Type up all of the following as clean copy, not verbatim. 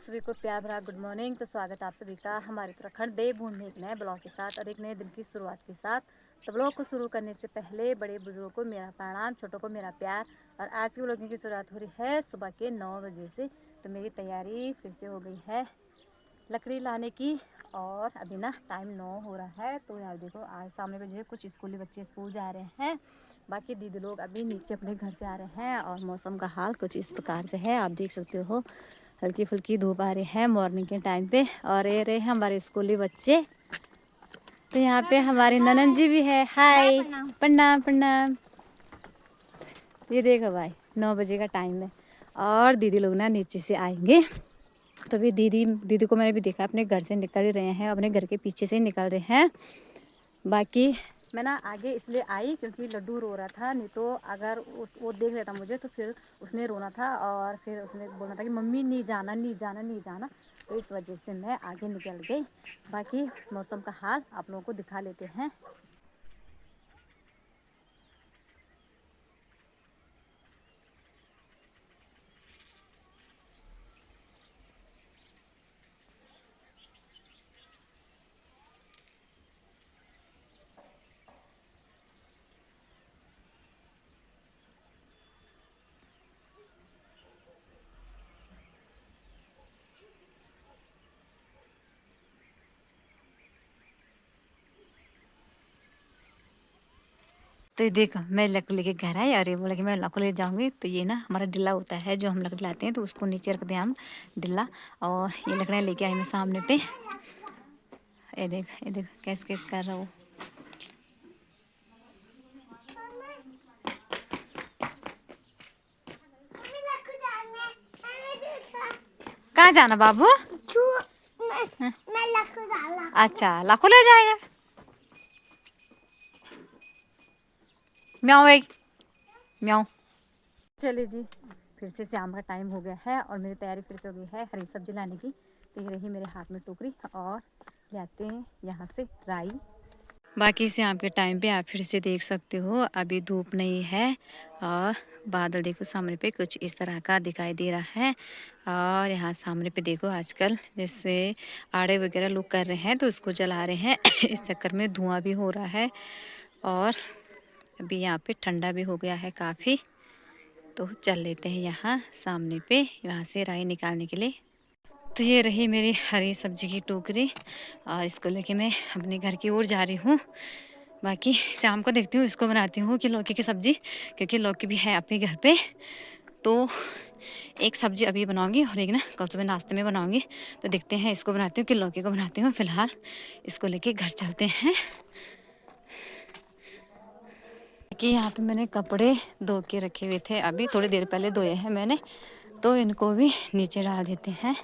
सभी को प्यार भरा गुड मॉर्निंग। तो स्वागत है आप सभी का हमारे उत्तराखंड देवभूमि में एक नए ब्लॉग के साथ और एक नए दिन की शुरुआत के साथ। तो ब्लॉग को शुरू करने से पहले बड़े बुजुर्गों को मेरा प्रणाम, छोटों को मेरा प्यार। और आज की ब्लॉगिंग की शुरुआत हो रही है सुबह के 9 बजे से। तो मेरी तैयारी फिर से हो गई है लकड़ी लाने की और अभी ना टाइम 9 हो रहा है। तो यार देखो आज सामने पे जो है कुछ स्कूली बच्चे स्कूल जा रहे हैं, बाकी दीदी लोग अभी नीचे अपने घर से आ रहे हैं। और मौसम का हाल कुछ इस प्रकार से है, आप देख सकते हो हल्की फुल्की धूप आ रही है मॉर्निंग के टाइम पे। और ये रहे हमारे स्कूली बच्चे। तो यहाँ पे हमारे ननन जी भी है। हाय, प्रणाम प्रणाम। ये देखो भाई 9 बजे का टाइम है और दीदी लोग ना नीचे से आएंगे। तो अभी दीदी को मैंने भी देखा अपने घर से निकल रहे हैं, अपने घर के पीछे से निकल रहे हैं। बाकी मैं ना आगे इसलिए आई क्योंकि लड्डू रो रहा था, नहीं तो अगर वो देख लेता मुझे तो फिर उसने रोना था और फिर उसने बोलना था कि मम्मी नहीं जाना नहीं जाना नहीं जाना। तो इस वजह से मैं आगे निकल गई। बाकी मौसम का हाल आप लोगों को दिखा लेते हैं। तो ये देखो मैं लकड़ी लेके घर आई और ये बोला कि मैं लकड़ी ले जाऊंगी। तो ये ना हमारा डिल्ला होता है जो हम लकड़ी लाते हैं, तो उसको नीचे रख दिया हम डिल्ला। और ये लकड़ियाँ लेके आई मैं सामने पे। ये देख कैसे कैसे कर रहा हूँ। कहाँ जाना बाबू? अच्छा लाखों ले जाएगा। म्याऊ एक म्याऊ। चलिए जी, फिर से शाम का टाइम हो गया है और मेरी तैयारी फिर से हो गई है हरी सब्जी लाने की। तो ये रही मेरे हाथ में टोकरी और ले आते हैं यहाँ से राई। बाकी शाम के टाइम पे आप फिर से देख सकते हो अभी धूप नहीं है और बादल देखो सामने पे कुछ इस तरह का दिखाई दे रहा है। और यहाँ सामने पे देखो आजकल जैसे आड़े वगैरह लोग कर रहे हैं तो उसको जला रहे हैं इस चक्कर में धुआं भी हो रहा है। और अभी यहाँ पे ठंडा भी हो गया है काफ़ी। तो चल लेते हैं यहाँ सामने पे यहाँ से राई निकालने के लिए। तो ये रही मेरी हरी सब्जी की टोकरी और इसको लेके मैं अपने घर की ओर जा रही हूँ। बाकी शाम को देखती हूँ इसको बनाती हूँ कि लौकी की सब्ज़ी, क्योंकि लौकी भी है अपने घर पे। तो एक सब्ज़ी अभी बनाऊंगी और एक ना कल सुबह नाश्ते में बनाऊंगी। तो देखते हैं इसको बनाती हूँ कि लौकी को बनाती हूँ। फ़िलहाल इसको लेके घर चलते हैं। कि यहाँ पे मैंने कपड़े धो के रखे हुए थे, अभी थोड़ी देर पहले धोए हैं मैंने। तो इनको भी नीचे डाल देते हैं।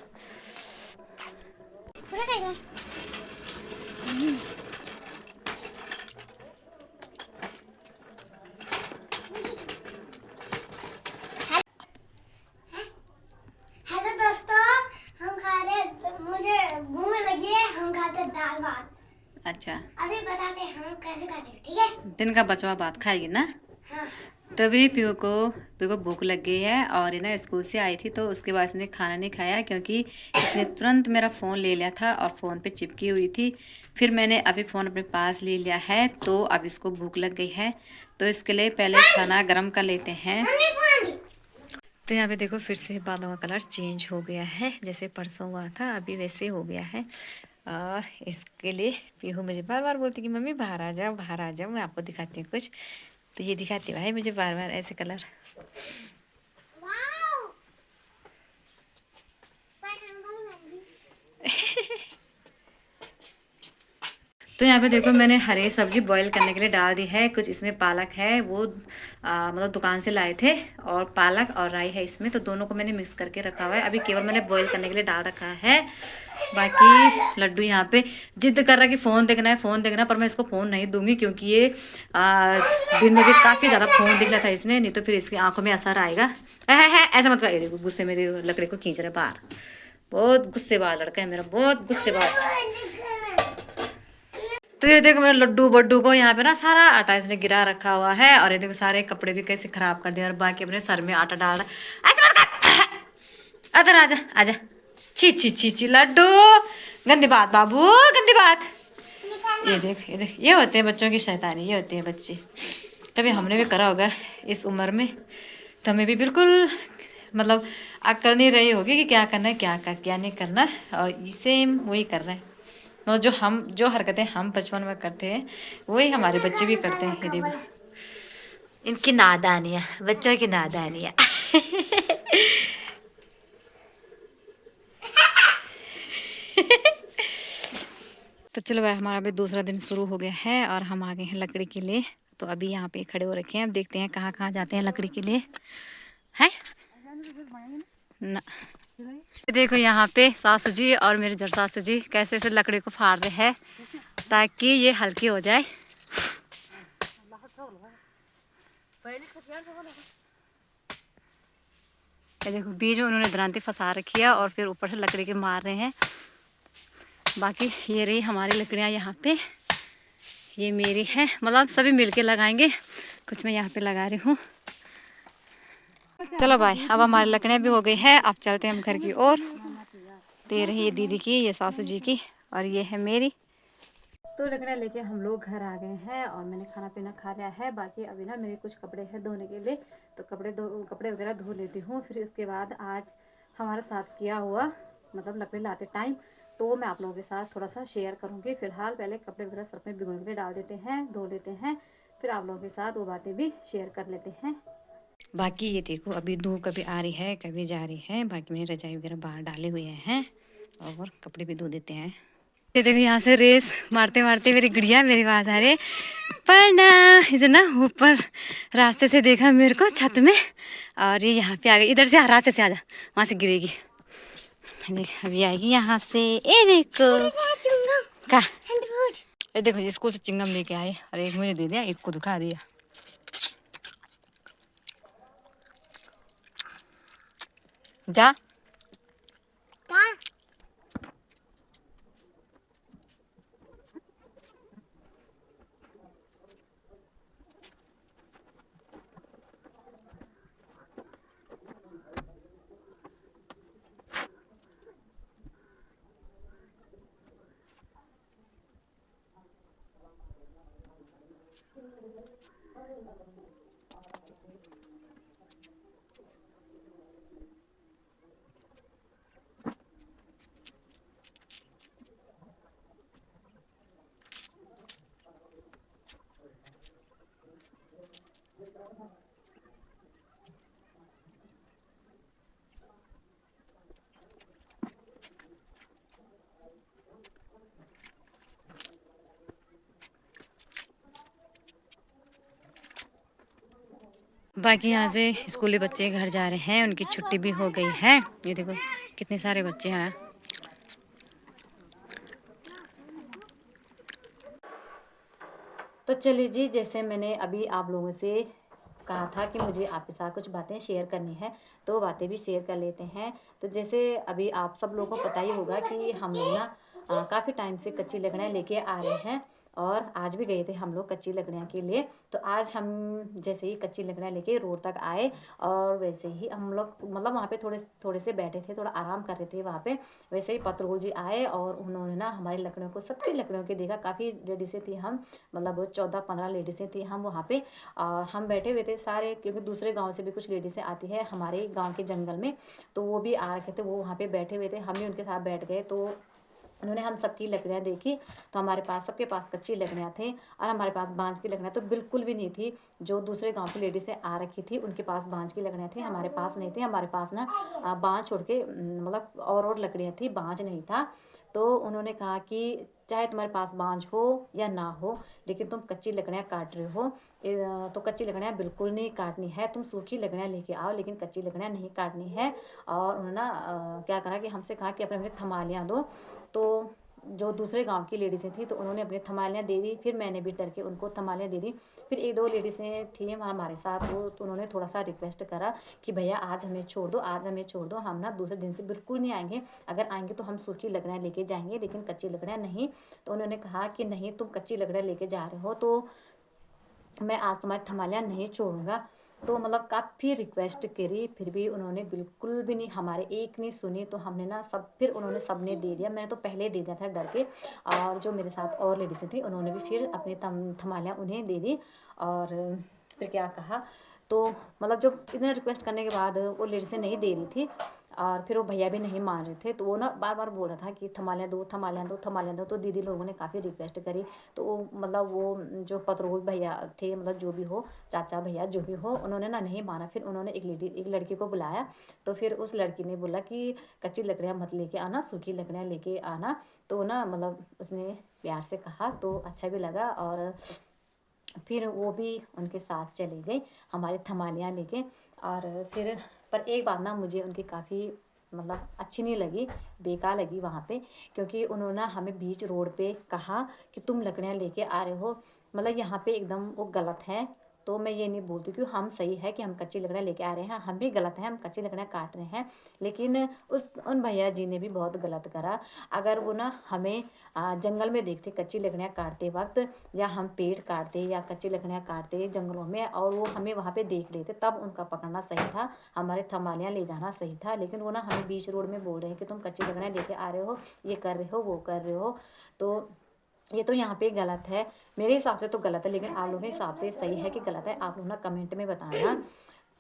हेलो दोस्तों, हम खा रहे, मुझे भूख लगी है, हम खाते दाल भात। अच्छा, अभी बताते हैं हम कैसे खाते हैं, ठीक है? दिन का बचवा भात खाएगी ना। हाँ। तभी पीहू को भूख लग गई है और ये ना स्कूल से आई थी तो उसके बाद इसने खाना नहीं खाया, क्योंकि इसने तुरंत मेरा फ़ोन ले लिया था और फ़ोन पे चिपकी हुई थी। फिर मैंने अभी फ़ोन अपने पास ले लिया है तो अब इसको भूख लग गई है। तो इसके लिए पहले खाना गर्म कर लेते हैं। तो यहाँ पे देखो फिर से बादलों का कलर चेंज हो गया है, जैसे परसों हुआ था अभी वैसे हो गया है। और इसके लिए पीहू मुझे बार बार बोलती कि मम्मी बाहर आ जाओ बाहर आ जाओ, मैं आपको दिखाती हूँ कुछ। तो ये दिखाती है भाई मुझे बार बार ऐसे कलर। तो यहाँ पे देखो मैंने हरी सब्जी बॉईल करने के लिए डाल दी है। कुछ इसमें पालक है, वो मतलब दुकान से लाए थे, और पालक और राई है इसमें। तो दोनों को मैंने मिक्स करके रखा हुआ है, अभी केवल मैंने बॉईल करने के लिए डाल रखा है। बाकी लड्डू यहाँ पे जिद कर रहा है कि फ़ोन देखना है फ़ोन देखना, पर मैं इसको फ़ोन नहीं दूंगी क्योंकि ये दिन में भी काफ़ी ज़्यादा फ़ोन देख लिया था इसने, नहीं तो फिर इसकी आंखों में असर आएगा। है ऐसा मत कर, देखो गुस्से मेरी लकड़ी को खींच रहे बाहर। बहुत गुस्से वाला लड़का है मेरा, बहुत गुस्से वाला। तो ये देखो मेरे लड्डू बड्डू को यहाँ पे ना सारा आटा इसने गिरा रखा हुआ है। और ये देखो सारे कपड़े भी कैसे खराब कर दिया और बाकी अपने सर में आटा डाल रहा है। ऐसे मत कर। इधर आजा आजा ची ची ची ची लड्डू, गंदी बात बाबू, गंदी बात। ये देख, ये होते हैं बच्चों की शैतानी, ये होते हैं बच्चे। कभी हमने भी करा होगा इस उम्र में, तो हमें भी बिल्कुल मतलब अक्ल नहीं रही होगी कि क्या करना है, क्या नहीं करना, और सेम वही कर रहे हैं। और जो हरकतें हम बचपन में करते हैं वही हमारे बच्चे भी करते हैं। ये देखो इनकी नादानियाँ, बच्चों की नादानियाँ। तो चलो भाई, हमारा भी दूसरा दिन शुरू हो गया है और हम आ गए हैं लकड़ी के लिए। तो अभी यहाँ पे खड़े हो रखे हैं, अब देखते हैं कहाँ कहाँ जाते हैं लकड़ी के लिए, है ना। देखो यहाँ पे सासू जी और मेरे जड़ सासू जी कैसे ऐसे लकड़ी को फाड़ रहे हैं ताकि ये हल्की हो जाए। ये देखो बीच में उन्होंने दरांती फंसा रखी है और फिर ऊपर से लकड़ी के मार रहे हैं। बाकी ये रही हमारी लकड़ियाँ यहाँ पे, ये मेरी है, मतलब सभी मिलके लगाएंगे। कुछ मैं यहाँ पे लगा रही हूँ। चलो भाई, अब हमारी लकड़ियाँ भी हो गई है, अब चलते हैं हम घर की ओर। तो ये रही ये दीदी की, ये सासू जी की, और ये है मेरी। तो लकड़ियाँ लेके हम लोग घर आ गए हैं और मैंने खाना पीना खा लिया है। बाकी अभी ना मेरे कुछ कपड़े हैं धोने के लिए, तो कपड़े वगैरह धो लेती हूँ। फिर इसके बाद आज हमारे साथ किया हुआ मतलब लकड़ी लाते टाइम, तो मैं आप लोगों के साथ थोड़ा सा शेयर करूँगी। फिलहाल पहले कपड़े वगैरह सर्फ में भिगोने के लिए डाल देते हैं, धो लेते हैं, फिर आप लोगों के साथ वो बातें भी शेयर कर लेते हैं। बाकी ये देखो अभी धूप कभी आ रही है कभी जा रही है। बाकी मैंने रजाई वगैरह बाहर डाले हुए हैं और कपड़े भी धो देते हैं। ये देखो यहाँ से रेस मारते मारते मेरी गुड़िया मेरी पास आ रही, पढ़ना इतना ऊपर रास्ते से देखा मेरे को छत में, और ये यहाँ पे आ गई। इधर से रास्ते से आ जा, वहाँ से गिरेगी। देख अभी आएगी यहाँ से। ये देखो का, ये देखो ये स्कूल से चिंगम लेके आए और एक मुझे दे दिया, एक को दिखा दिया। जा बाकी यहाँ से स्कूली बच्चे घर जा रहे हैं, उनकी छुट्टी भी हो गई है। ये देखो कितने सारे बच्चे हैं। तो चलिए जी, जैसे मैंने अभी आप लोगों से कहा था कि मुझे आपके साथ कुछ बातें शेयर करनी है, तो बातें भी शेयर कर लेते हैं। तो जैसे अभी आप सब लोगों को पता ही होगा कि हम लोग ना काफ़ी टाइम से कच्ची लकड़ियाँ लेके आ रहे हैं और आज भी गए थे हम लोग कच्ची लकड़ियाँ के लिए। तो आज हम जैसे ही कच्ची लकड़ियाँ लेके रोड तक आए और वैसे ही हम लोग मतलब वहाँ पे थोड़े से बैठे थे, थोड़ा आराम कर रहे थे वहाँ पे। वैसे ही पतलू जी आए और उन्होंने ना हमारी लकड़ियों को, सबकी लकड़ियों के देखा। काफ़ी लेडीसें थी, हम मतलब 14-15 लेडीसें थी हम वहाँ पे, और हम बैठे हुए थे सारे, क्योंकि दूसरे गाँव से भी कुछ लेडीसें आती है हमारे गाँव के जंगल में, तो वो भी आ रखे थे, वो वहाँ पे बैठे हुए थे, हम भी उनके साथ बैठ गए। तो उन्होंने हम सबकी लकड़ियाँ देखी, तो हमारे पास सबके पास कच्ची लकड़ियाँ थी और हमारे पास बांझ की लकड़ियाँ तो बिल्कुल भी नहीं थी। जो दूसरे गांव से लेडीज़ें आ रखी थी उनके पास बांझ की लकड़ियाँ थी, हमारे पास नहीं थी। हमारे पास ना बांझ छोड़ के मतलब और लकड़ियाँ थी, बांझ नहीं था। तो उन्होंने कहा कि चाहे तुम्हारे पास बांझ हो या ना हो, लेकिन तुम कच्ची लकड़ियाँ काट रहे हो, तो कच्ची लकड़ियाँ बिल्कुल नहीं काटनी है, तुम सूखी लकड़ियाँ लेके आओ लेकिन कच्ची लकड़ियाँ नहीं काटनी है। और उन्होंने क्या करा कि हमसे कहा कि अपने अपने थमालियाँ दो। तो जो दूसरे गांव की लेडीज़ें थी तो उन्होंने अपनी थमालियाँ दे दी, फिर मैंने भी डर के उनको थमालियाँ दे दी। फिर 1-2 लेडीज़ें थी हमारे साथ, वो तो उन्होंने थोड़ा सा रिक्वेस्ट करा कि भैया आज हमें छोड़ दो, आज हमें छोड़ दो, हम ना दूसरे दिन से बिल्कुल नहीं आएंगे, अगर आएंगे तो हम सूखी लकड़ियाँ लेके जाएंगे लेकिन कच्ची लकड़ियाँ नहीं। तो उन्होंने कहा कि नहीं, तुम कच्ची लकड़ियाँ लेके जा रहे हो तो मैं आज तुम्हारी थमालियाँ नहीं छोड़ूंगा। तो मतलब काफ़ी रिक्वेस्ट करी, फिर भी उन्होंने बिल्कुल भी नहीं, हमारे एक नहीं सुनी। तो हमने ना सब, फिर उन्होंने सबने दे दिया, मैंने तो पहले दे दिया था डर के। और जो मेरे साथ और लेडीज़ थी उन्होंने भी फिर अपनी थमालियाँ उन्हें दे दी। और फिर क्या कहा, तो मतलब जो इतने रिक्वेस्ट करने के बाद वो लेडीज़ें नहीं दे रही थी, और फिर वो भैया भी नहीं मान रहे थे। तो वो ना बार बार बोल रहा था कि थमालियाँ दो, थमालियाँ दो, थमालियाँ दो। तो दीदी लोगों ने काफ़ी रिक्वेस्ट करी। तो वो मतलब वो जो पतरोल भैया थे, मतलब जो भी हो, चाचा भैया जो भी हो, उन्होंने ना नहीं माना। फिर उन्होंने एक लड़की को बुलाया। तो फिर उस लड़की ने बोला कि कच्ची लकड़ियाँ मत लेके आना, सूखी लकड़ियाँ लेके आना। तो ना मतलब उसने प्यार से कहा, तो अच्छा भी लगा। और फिर वो भी उनके साथ चली गई हमारी थमालियाँ लेके। और फिर पर एक बात ना मुझे उनकी काफ़ी मतलब अच्छी नहीं लगी, बेकार लगी वहाँ पे। क्योंकि उन्होंने हमें बीच रोड पे कहा कि तुम लकड़ियाँ लेके आ रहे हो, मतलब यहाँ पे एकदम वो गलत है। तो मैं ये नहीं बोलती कि हम सही है कि हम कच्ची लकड़ियाँ लेके आ रहे हैं, हम भी गलत हैं, हम कच्ची लकड़ियाँ काट रहे हैं। लेकिन उन भैया जी ने भी बहुत गलत करा। अगर वो ना हमें जंगल में देखते कच्ची लकड़ियाँ काटते वक्त, या हम पेड़ काटते या कच्ची लकड़ियाँ काटते जंगलों में, और वो हमें वहाँ पे देख लेते, तब उनका पकड़ना सही था, हमारे थमालियाँ ले जाना सही था। लेकिन वो ना हमें बीच रोड में बोल रहे हैं कि तुम कच्ची लकड़ियाँ लेके आ रहे हो, ये कर रहे हो, वो कर रहे हो। तो ये तो यहाँ पे गलत है, मेरे हिसाब से तो गलत है। लेकिन आप लोगों के हिसाब से सही है कि गलत है, आप लोग ना कमेंट में बताना।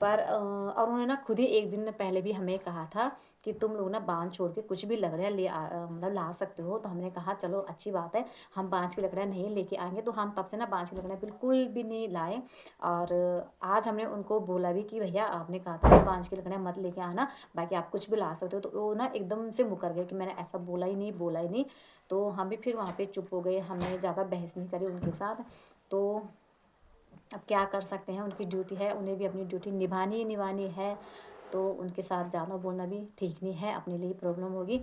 पर और उन्होंने ना खुद ही एक दिन पहले भी हमें कहा था कि तुम लोग ना बांध छोड़ के कुछ भी लकड़ियाँ मतलब ला सकते हो। तो हमने कहा चलो अच्छी बात है, हम बांझ की लकड़ियाँ नहीं लेके आएंगे। तो हम तब से ना बांझ की लकड़ियाँ बिल्कुल भी नहीं लाए। और आज हमने उनको बोला भी कि भैया आपने कहा था कि बांझ की लकड़ियाँ मत लेके आना, बाकी आप कुछ भी ला सकते हो। तो वो ना एकदम से मुकर गए कि मैंने ऐसा बोला ही नहीं, बोला ही नहीं। तो हम भी फिर वहाँ पे चुप हो गए, हमने ज़्यादा बहस नहीं करी उनके साथ। तो अब क्या कर सकते हैं, उनकी ड्यूटी है, उन्हें भी अपनी ड्यूटी निभानी ही निभानी है। तो उनके साथ ज़्यादा बोलना भी ठीक नहीं है, अपने लिए प्रॉब्लम होगी।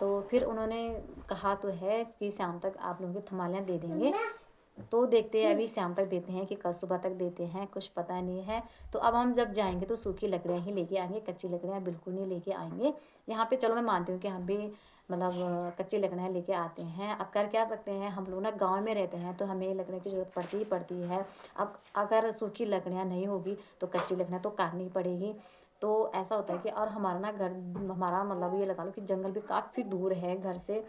तो फिर उन्होंने कहा तो है कि शाम तक आप लोगों की थमालियाँ दे देंगे। तो देखते हैं, अभी शाम तक देते हैं कि कल सुबह तक देते हैं, कुछ पता नहीं है। तो अब हम जब जाएंगे तो सूखी लकड़ियाँ ही लेके आएंगे, कच्ची लकड़ियाँ बिल्कुल नहीं लेके आएंगे। यहाँ पे चलो मैं मानती हूँ कि हम भी मतलब कच्ची लकड़ियाँ लेके आते हैं। अब कर क्या सकते हैं, हम लोग ना गांव में रहते हैं, तो हमें लकड़ियों की ज़रूरत पड़ती ही पड़ती है। अब अगर सूखी लकड़ियाँ नहीं होगी तो कच्ची लकड़ियाँ तो काटनी ही पड़ेगी। तो ऐसा होता है कि, और हमारा ना घर, हमारा मतलब ये लगा लो कि जंगल भी काफ़ी दूर है घर से।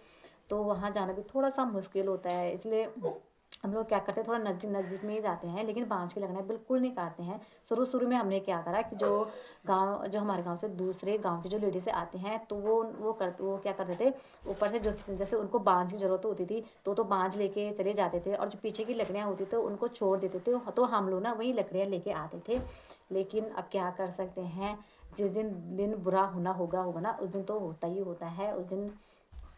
तो वहाँ जाना भी थोड़ा सा मुश्किल होता है, इसलिए हम लोग क्या करते हैं, थोड़ा नज़दीक नज़दीक में ही जाते हैं। लेकिन बांझ की लकड़ियाँ बिल्कुल नहीं काटते हैं। शुरू शुरू में हमने क्या करा कि जो हमारे गांव से दूसरे गांव की जो लेडीज़ें आते हैं, तो वो क्या करते थे, ऊपर से जो जैसे उनको बांझ की ज़रूरत होती थी तो बांझ लेके चले जाते थे, और जो पीछे की लकड़ियाँ होती थी उनको छोड़ देते थे। तो हम लोग ना वही लकड़ियाँ लेके आते थे। लेकिन अब क्या कर सकते हैं, जिस दिन बुरा होना होगा ना, उस दिन तो होता ही होता है। उस दिन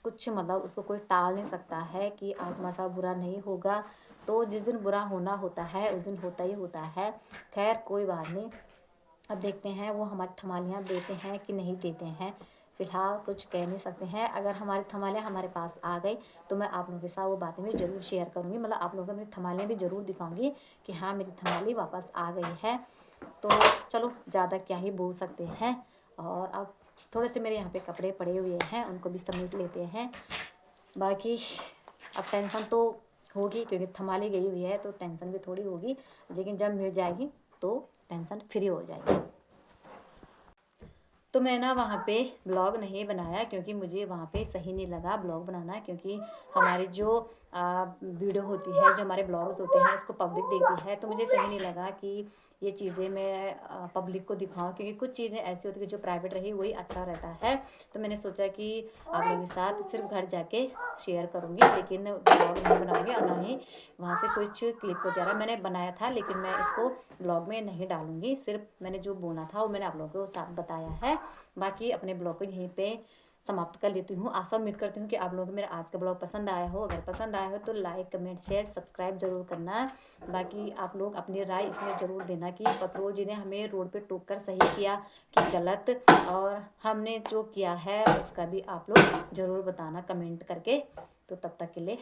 कुछ मतलब उसको कोई टाल नहीं सकता है कि आज हमारे साथ बुरा नहीं होगा। तो जिस दिन बुरा होना होता है उस दिन होता ही होता है। खैर कोई बात नहीं, अब देखते हैं वो हमारी थमालियाँ देते हैं कि नहीं देते हैं। फ़िलहाल कुछ कह नहीं सकते हैं। अगर हमारी थमालियाँ हमारे पास आ गई तो मैं आप लोगों के साथ वो बातें भी ज़रूर शेयर करूँगी, मतलब आप लोगों को मेरी थमालियाँ भी ज़रूर दिखाऊँगी कि हाँ मेरी थमाली वापस आ गई है। तो चलो ज़्यादा क्या ही बोल सकते हैं। और अब थोड़े से मेरे यहाँ पे कपड़े पड़े हुए हैं, उनको भी समेट लेते हैं। बाकी अब टेंशन तो होगी, क्योंकि थमाली गई हुई है तो टेंशन भी थोड़ी होगी। लेकिन जब मिल जाएगी तो टेंशन फ्री हो जाएगी। तो मैं ना वहाँ पे ब्लॉग नहीं बनाया, क्योंकि मुझे वहाँ पे सही नहीं लगा ब्लॉग बनाना। क्योंकि हमारी जो वीडियो होती है, जो हमारे ब्लॉग्स होते हैं, उसको पब्लिक देखती है। तो मुझे सही नहीं लगा कि ये चीज़ें मैं पब्लिक को दिखाऊं, क्योंकि कुछ चीज़ें ऐसी होती है कि जो प्राइवेट रही वही अच्छा रहता है। तो मैंने सोचा कि आप लोगों के साथ सिर्फ घर जाके शेयर करूँगी, लेकिन ब्लॉग नहीं बनाऊँगी। और ना ही वहाँ से कुछ क्लिप वगैरह मैंने बनाया था, लेकिन मैं इसको ब्लॉग में नहीं डालूँगी। सिर्फ मैंने जो बोला था वो मैंने आप लोगों को साथ बताया है। बाकी अपने ब्लॉग को यहीं पे समाप्त कर लेती हूँ। आशा उम्मीद करती हूँ कि आप लोगों को मेरा आज का ब्लॉग पसंद आया हो। अगर पसंद आया हो तो लाइक, कमेंट, शेयर, सब्सक्राइब जरूर करना। बाकी आप लोग अपनी राय इसमें ज़रूर देना कि पतरोल जी ने हमें रोड पे टोक कर सही किया कि गलत, और हमने जो किया है उसका भी आप लोग ज़रूर बताना कमेंट करके। तो तब तक के लिए